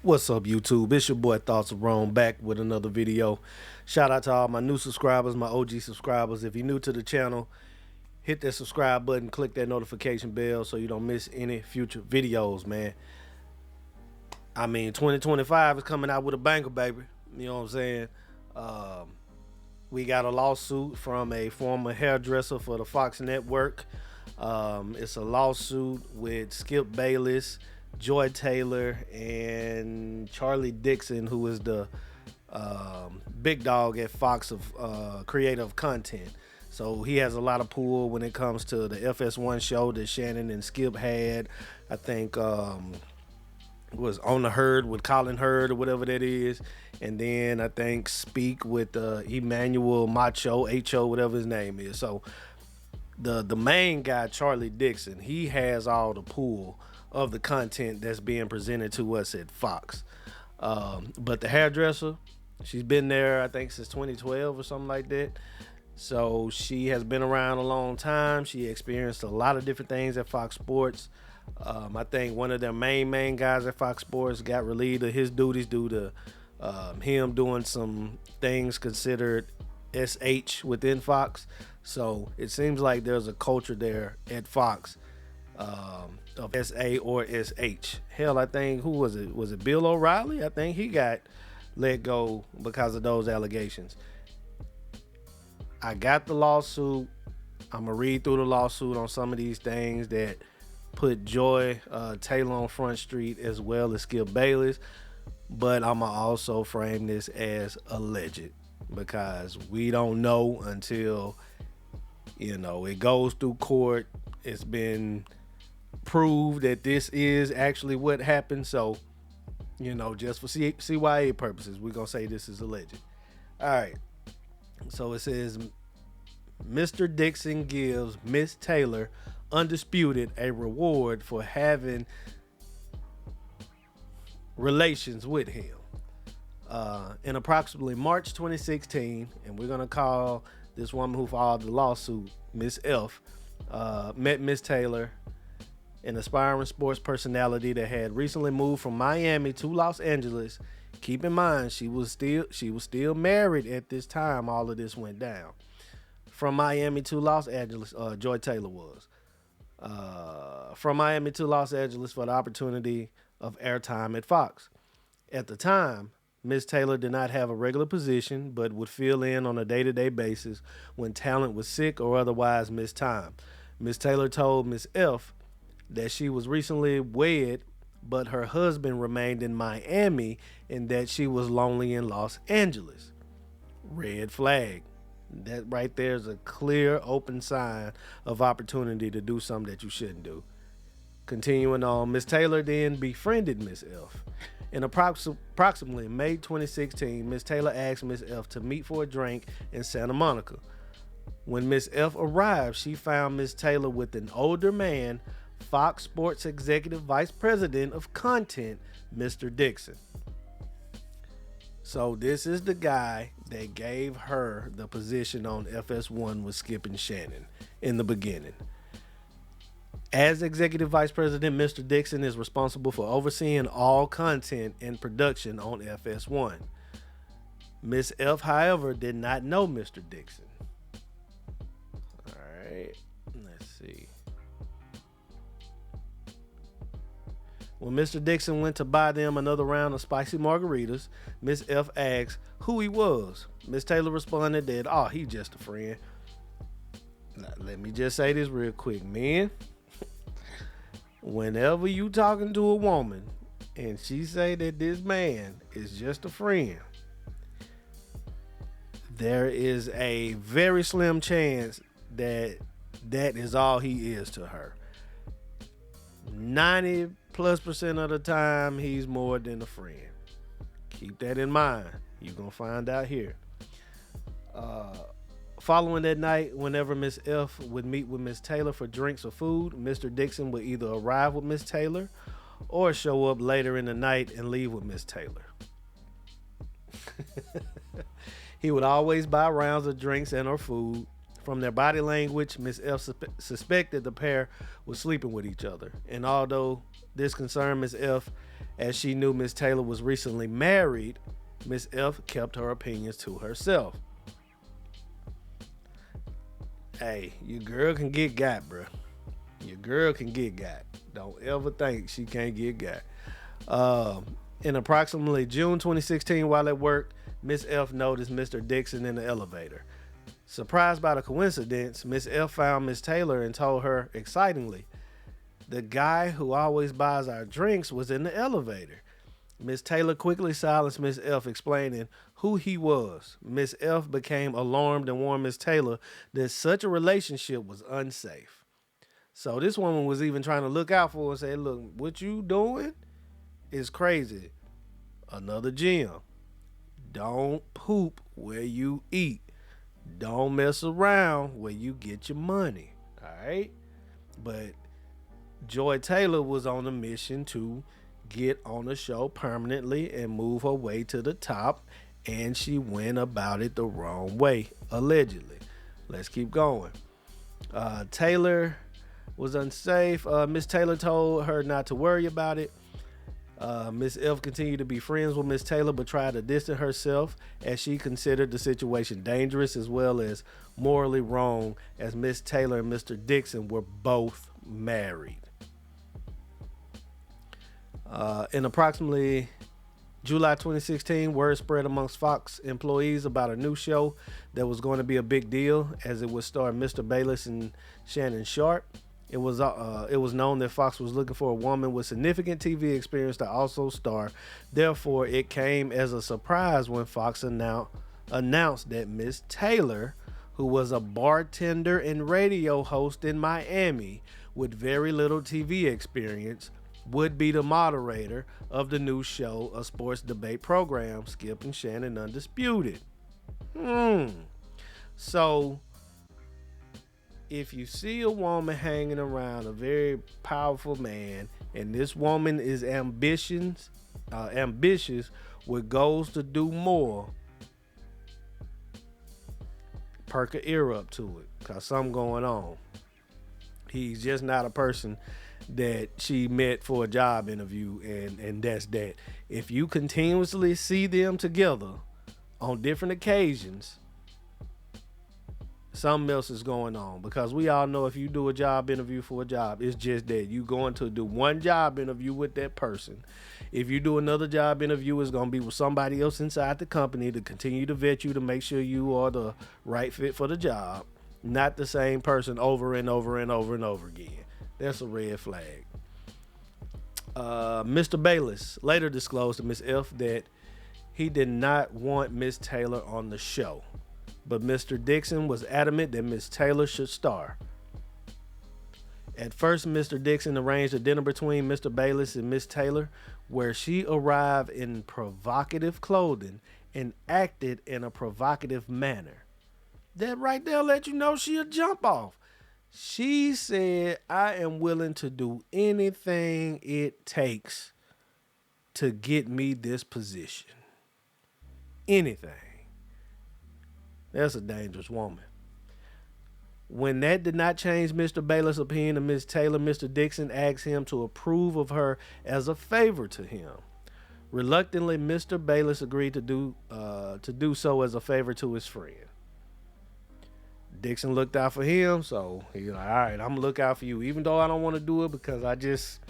What's up, YouTube? It's your boy Thoughts of Rome back with another video. Shout out to all my new subscribers, my OG subscribers. If you're new to the channel, hit that subscribe button, click that notification bell so you don't miss any future videos, man. I mean, 2025 is coming out with a banger, baby. You know what I'm saying? We got a lawsuit from a former hairdresser for the Fox Network. It's a lawsuit with Skip Bayless, Joy Taylor, and Charlie Dixon, who is the big dog at Fox of creative content. So he has a lot of pull when it comes to the FS1 show that Shannon and Skip had. I think was On the Herd with Colin Hurd or whatever that is. And then I think Speak with Emmanuel Macho, H.O., whatever his name is. So the main guy, Charlie Dixon, he has all the pull of the content that's being presented to us at Fox. But the hairdresser, she's been there, I think, since 2012 or something like that. So she has been around a long time. She experienced a lot of different things at Fox Sports. I think one of their main guys at Fox Sports got relieved of his duties due to him doing some things considered SH within Fox. So it seems like there's a culture there at Fox of SA or SH. Hell, I think, who was it? Was it Bill O'Reilly? I think he got let go because of those allegations. I got the lawsuit. I'm going to read through the lawsuit on some of these things that put Joy Taylor on Front Street as well as Skip Bayless. But I'm going to also frame this as alleged because we don't know until, it goes through court. It's been proved that this is actually what happened. So, just for CYA purposes, we're going to say this is alleged. All right. So it says, Mr. Dixon gives Miss Taylor undisputed a reward for having relations with him. In approximately March 2016, and we're going to call this woman who filed the lawsuit Miss F, met Miss Taylor, an aspiring sports personality that had recently moved from Miami to Los Angeles. Keep in mind, she was still married at this time all of this went down. From Miami to Los Angeles, Joy Taylor was. From Miami to Los Angeles for the opportunity of airtime at Fox. At the time, Miss Taylor did not have a regular position, but would fill in on a day-to-day basis when talent was sick or otherwise missed time. Miss Taylor told Miss F that she was recently wed, but her husband remained in Miami and that she was lonely in Los Angeles. Red flag. That right there is a clear, open sign of opportunity to do something that you shouldn't do. Continuing on, Miss Taylor then befriended Miss F. In approximately May 2016, Miss Taylor asked Miss F to meet for a drink in Santa Monica. When Miss F arrived, she found Miss Taylor with an older man, Fox Sports Executive Vice President of Content, Mr. Dixon. So this is the guy that gave her the position on FS1 with Skip and Shannon in the beginning. As Executive Vice President, Mr. Dixon is responsible for overseeing all content and production on FS1. Miss F, however, did not know Mr. Dixon. All right, let's see. When Mr. Dixon went to buy them another round of spicy margaritas, Miss F asked who he was. Miss Taylor responded that, he's just a friend. Now, let me just say this real quick, man. Whenever you talking to a woman and she say that this man is just a friend, there is a very slim chance that that is all he is to her. 90+% of the time, he's more than a friend. Keep that in mind. You're going to find out here. Following that night, whenever Miss F would meet with Miss Taylor for drinks or food, Mr. Dixon would either arrive with Miss Taylor or show up later in the night and leave with Miss Taylor. He would always buy rounds of drinks and or food. From their body language, Miss F suspected the pair was sleeping with each other. And although This concerned Miss F, as she knew Miss Taylor was recently married. Miss F kept her opinions to herself. Hey, your girl can get got, bro. Your girl can get got. Don't ever think she can't get got. In approximately June 2016, while at work, Miss F noticed Mr. Dixon in the elevator. Surprised by the coincidence, Miss F found Miss Taylor and told her excitingly, "The guy who always buys our drinks was in the elevator." Miss Taylor quickly silenced Miss F, explaining who he was. Miss F became alarmed and warned Miss Taylor that such a relationship was unsafe. So this woman was even trying to look out for her and say, "Look, what you doing is crazy." Another gem. Don't poop where you eat. Don't mess around where you get your money. All right? But Joy Taylor was on a mission to get on the show permanently and move her way to the top, and she went about it the wrong way, allegedly. Let's keep going. Taylor was unsafe. Miss Taylor told her not to worry about it. Miss F continued to be friends with Miss Taylor, but tried to distance herself as she considered the situation dangerous as well as morally wrong, as Miss Taylor and Mr. Dixon were both married. In approximately July 2016, word spread amongst Fox employees about a new show that was going to be a big deal, as it would star Mr. Bayless and Shannon Sharpe. It was known that Fox was looking for a woman with significant TV experience to also star. Therefore, it came as a surprise when Fox announced that Miss Taylor, who was a bartender and radio host in Miami with very little TV experience, would be the moderator of the new show, a sports debate program, Skip and Shannon Undisputed. So if you see a woman hanging around a very powerful man, and this woman is ambitious with goals to do more, perk a ear up to it, cause something going on. He's just not a person that she met for a job interview, and that's that. If you continuously see them together on different occasions, something else is going on, because we all know if you do a job interview for a job, it's just that you going to do one job interview with that person. If you do another job interview, it's going to be with somebody else inside the company to continue to vet you to make sure you are the right fit for the job, not the same person over and over and over and over again. That's a red flag. Mr. Bayless later disclosed to Miss F that he did not want Miss Taylor on the show, but Mr. Dixon was adamant that Miss Taylor should star. At first, Mr. Dixon arranged a dinner between Mr. Bayless and Miss Taylor, where she arrived in provocative clothing and acted in a provocative manner. That right there let you know she'll jump off. She said, "I am willing to do anything it takes to get me this position." Anything. That's a dangerous woman. When that did not change Mr. Bayless' opinion of Miss Taylor, Mr. Dixon asked him to approve of her as a favor to him. Reluctantly, Mr. Bayless agreed to do so as a favor to his friend. Dixon looked out for him, so he's like, "All right, I'm gonna look out for you, even though I don't want to do it, because I just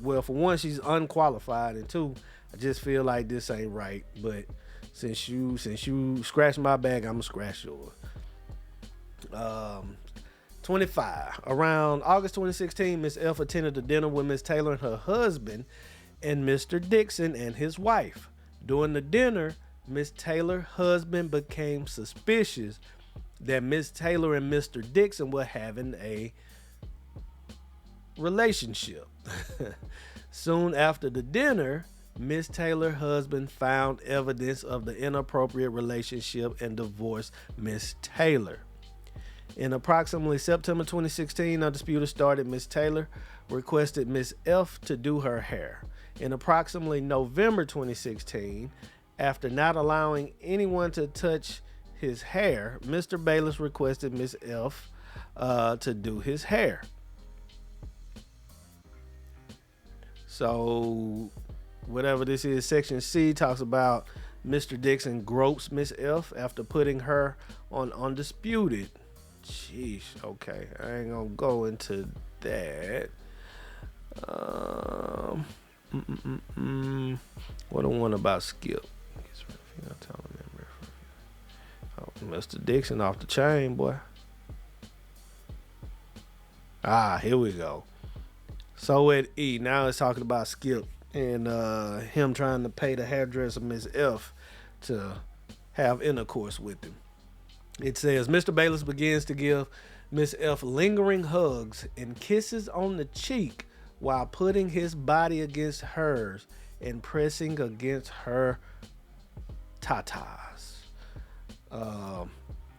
well, for one, she's unqualified, and two, I just feel like this ain't right. But since you scratched my bag, I'm gonna scratch yours." 25. Around August 2016, Miss F attended a dinner with Miss Taylor and her husband, and Mr. Dixon and his wife. During the dinner, Miss Taylor's husband became suspicious that Miss Taylor and Mr. Dixon were having a relationship. Soon after the dinner, Miss Taylor's husband found evidence of the inappropriate relationship and divorced Miss Taylor. In approximately September 2016, Undisputed started. Miss Taylor requested Miss F to do her hair. In approximately November 2016, after not allowing anyone to touch his hair, Mr. Bayless requested Miss F to do his hair. So whatever this is, Section C talks about Mr. Dixon gropes Miss F after putting her on Undisputed. Jeez, okay. I ain't gonna go into that. Um, What the one about Skip? Oh, Mr. Dixon off the chain, boy. Here we go. So at E, now it's talking about Skip and him trying to pay the hairdresser Miss F to have intercourse with him. It says Mr. Bayless begins to give Miss F lingering hugs and kisses on the cheek while putting his body against hers and pressing against her tatas.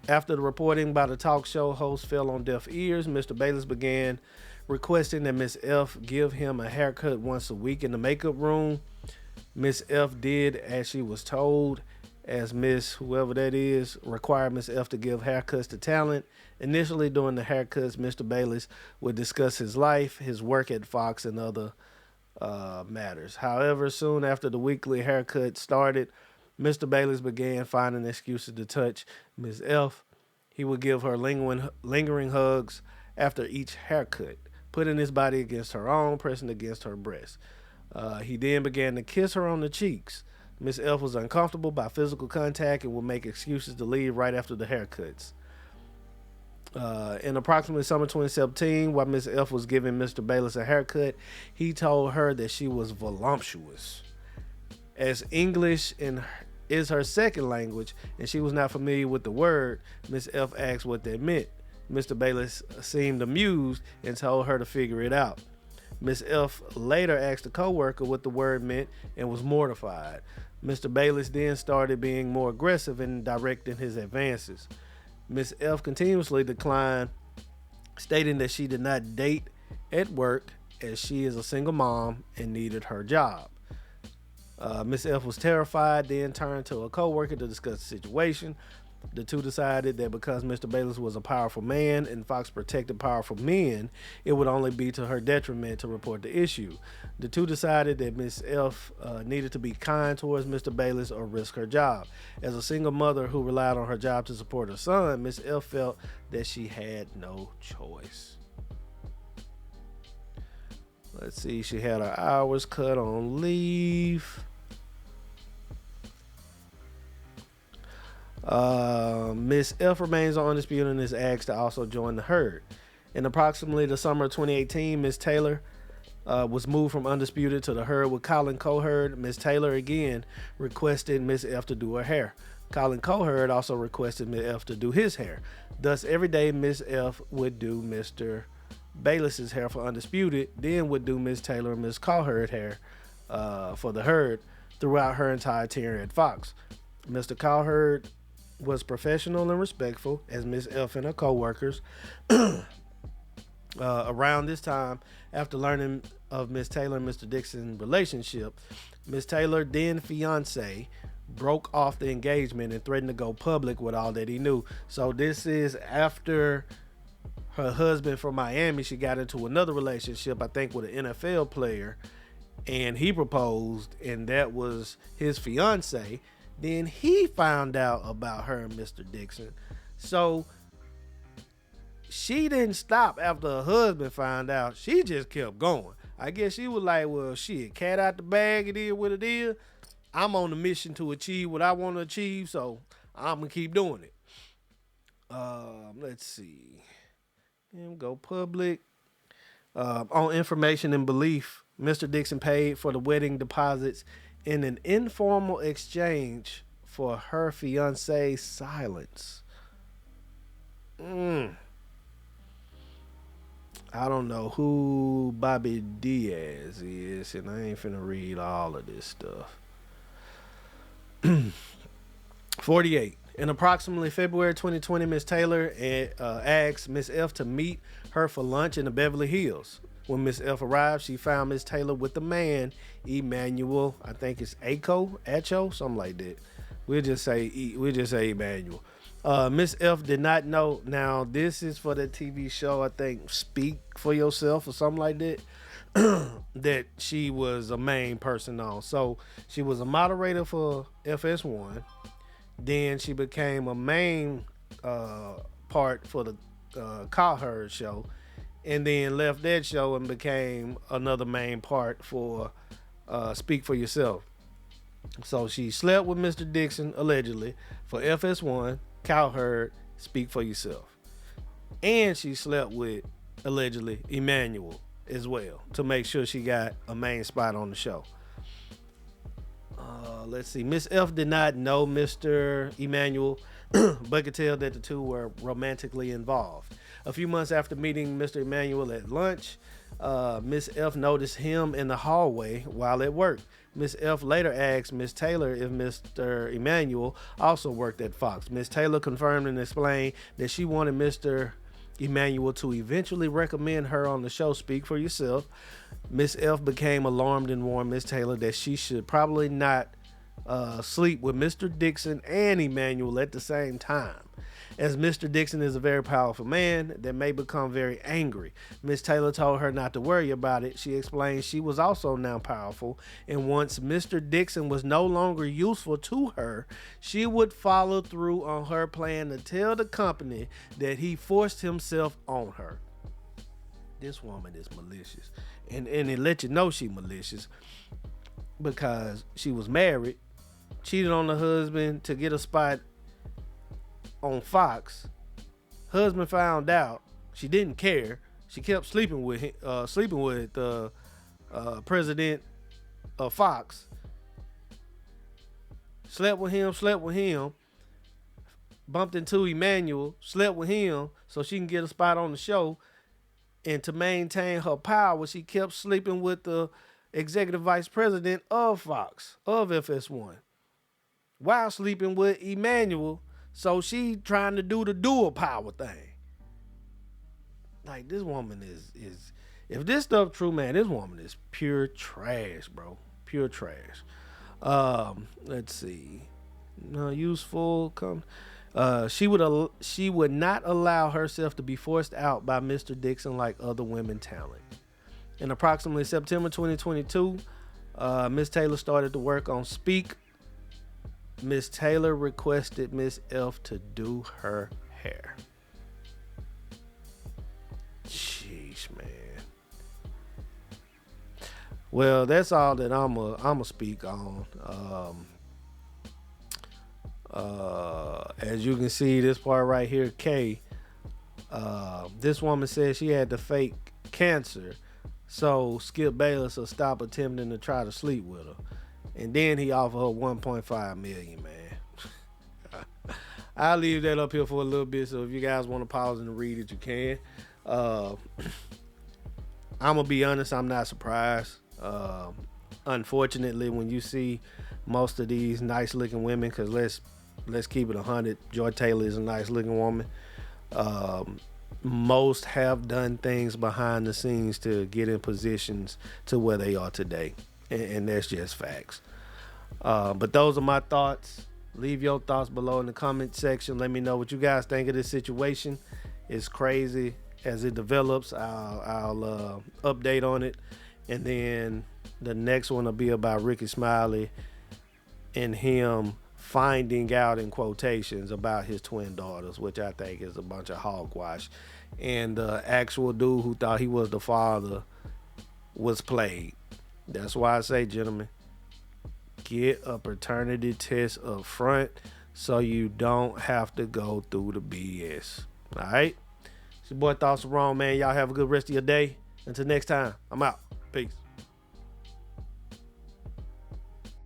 After the reporting by the talk show host fell on deaf ears, Mr. Bayless began requesting that Miss F give him a haircut once a week in the makeup room. Miss F did as she was told, as Miss whoever that is required Miss F to give haircuts to talent. Initially during the haircuts, Mr. Bayless would discuss his life, his work at Fox, and other matters. However, soon after the weekly haircut started, Mr. Bayless began finding excuses to touch Miss F. He would give her lingering hugs after each haircut, putting his body against her own, pressing against her breast. He then began to kiss her on the cheeks. Miss F was uncomfortable by physical contact and would make excuses to leave right after the haircuts. In approximately summer 2017, while Miss F was giving Mr. Bayless a haircut, he told her that she was voluptuous. As English is her second language and she was not familiar with the word, Miss F asked what that meant. Mr. Bayless seemed amused and told her to figure it out. Miss F later asked a coworker what the word meant and was mortified. Mr. Bayless then started being more aggressive in directing his advances. Miss F continuously declined, stating that she did not date at work as she is a single mom and needed her job. Miss F was terrified, then turned to a coworker to discuss the situation. The two decided that because Mr. Bayless was a powerful man and Fox protected powerful men, it would only be to her detriment to report the issue. The two decided that Miss F needed to be kind towards Mr. Bayless or risk her job. As a single mother who relied on her job to support her son, Miss F felt that she had no choice. Let's see, she had her hours cut on leave. Miss F remains on Undisputed and is asked to also join the herd. In approximately the summer of 2018, Miss Taylor was moved from Undisputed to the herd with Colin Coherd. Miss Taylor again requested Miss F to do her hair. Colin Coherd also requested Miss F to do his hair. Thus, every day Miss F would do Mr. Bayless's hair for Undisputed, then would do Miss Taylor and Miss Coherd hair for the herd throughout her entire tenure at Fox. Mr. Coherd was professional and respectful as Miss F and her co-workers. Around this time, after learning of Miss Taylor and Mr. Dixon's relationship, Miss Taylor, then fiance, broke off the engagement and threatened to go public with all that he knew. So this is after her husband from Miami. She got into another relationship, I think, with an NFL player, and he proposed, and that was his fiance. Then he found out about her and Mr. Dixon. So she didn't stop after her husband found out. She just kept going. I guess she was like, well, shit, cat out the bag, it is what it is. I'm on a mission to achieve what I want to achieve, so I'm going to keep doing it. Let's see. And go public. On information and belief, Mr. Dixon paid for the wedding deposits in an informal exchange for her fiance's silence. I don't know who Bobby Diaz is, and I ain't finna read all of this stuff. 48. In approximately February 2020, Miss Taylor asked Miss F to meet her for lunch in the Beverly Hills. When Miss F arrived, she found Miss Taylor with the man, Emmanuel. I think it's Acho, something like that. We'll just say Emmanuel. Miss F did not know. Now, this is for the TV show, I think, Speak for Yourself or something like that. that she was a main person on. So she was a moderator for FS1. Then she became a main part for the Cowherd show, and then left that show and became another main part for Speak for Yourself. So she slept with Mr. Dixon allegedly for FS1, Cowherd, Speak for Yourself, and she slept with allegedly Emmanuel as well to make sure she got a main spot on the show. Let's see. Miss F did not know Mr. Emmanuel, but could tell that the two were romantically involved. A few months after meeting Mr. Emmanuel at lunch, Miss F noticed him in the hallway while at work. Miss F later asked Miss Taylor if Mr. Emmanuel also worked at Fox. Miss Taylor confirmed and explained that she wanted Mr. Emmanuel to eventually recommend her on the show Speak for Yourself. Miss F became alarmed and warned Miss Taylor that she should probably not sleep with Mr. Dixon and Emmanuel at the same time, as Mr. Dixon is a very powerful man that may become very angry. Miss Taylor told her not to worry about it. She explained she was also now powerful, and once Mr. Dixon was no longer useful to her, she would follow through on her plan to tell the company that he forced himself on her. This woman is malicious, and it let you know she malicious because she was married, cheated on the husband to get a spot on Fox. Husband found out. She didn't care. She kept sleeping with the president of Fox. Slept with him. Bumped into Emmanuel. Slept with him so she can get a spot on the show. And to maintain her power, she kept sleeping with the executive vice president of Fox, of FS1, while sleeping with Emmanuel. So she trying to do the dual power thing. Like, this woman is if this stuff true, man, this woman is pure trash, bro. Pure trash. Let's see. No useful. She would not allow herself to be forced out by Mr. Dixon like other women talent. In approximately September 2022, Miss Taylor started to work on Speak. Miss Taylor requested Miss F to do her hair. Sheesh, man. Well, that's all that I'ma speak on. As you can see, this part right here, K. This woman said she had the fake cancer, so Skip Bayless will stop attempting to try to sleep with her. And then he offered her 1.5 million, man. I'll leave that up here for a little bit, so if you guys want to pause and read it, you can. I'm gonna be honest, I'm not surprised. Unfortunately, when you see most of these nice looking women, because let's keep it 100, Joy Taylor is a nice looking woman. Most have done things behind the scenes to get in positions to where they are today, and that's just facts. But those are my thoughts. Leave your thoughts below in the comment section. Let me know what you guys think of this situation. It's crazy. As it develops, I'll update on it, and then the next one will be about Ricky Smiley and him finding out, in quotations, about his twin daughters, which I think is a bunch of hogwash. And the actual dude who thought he was the father was played. That's why I say, gentlemen, get a paternity test up front so you don't have to go through the BS. All right? It's your boy Thoughts Are Wrong, man. Y'all have a good rest of your day. Until next time, I'm out. Peace.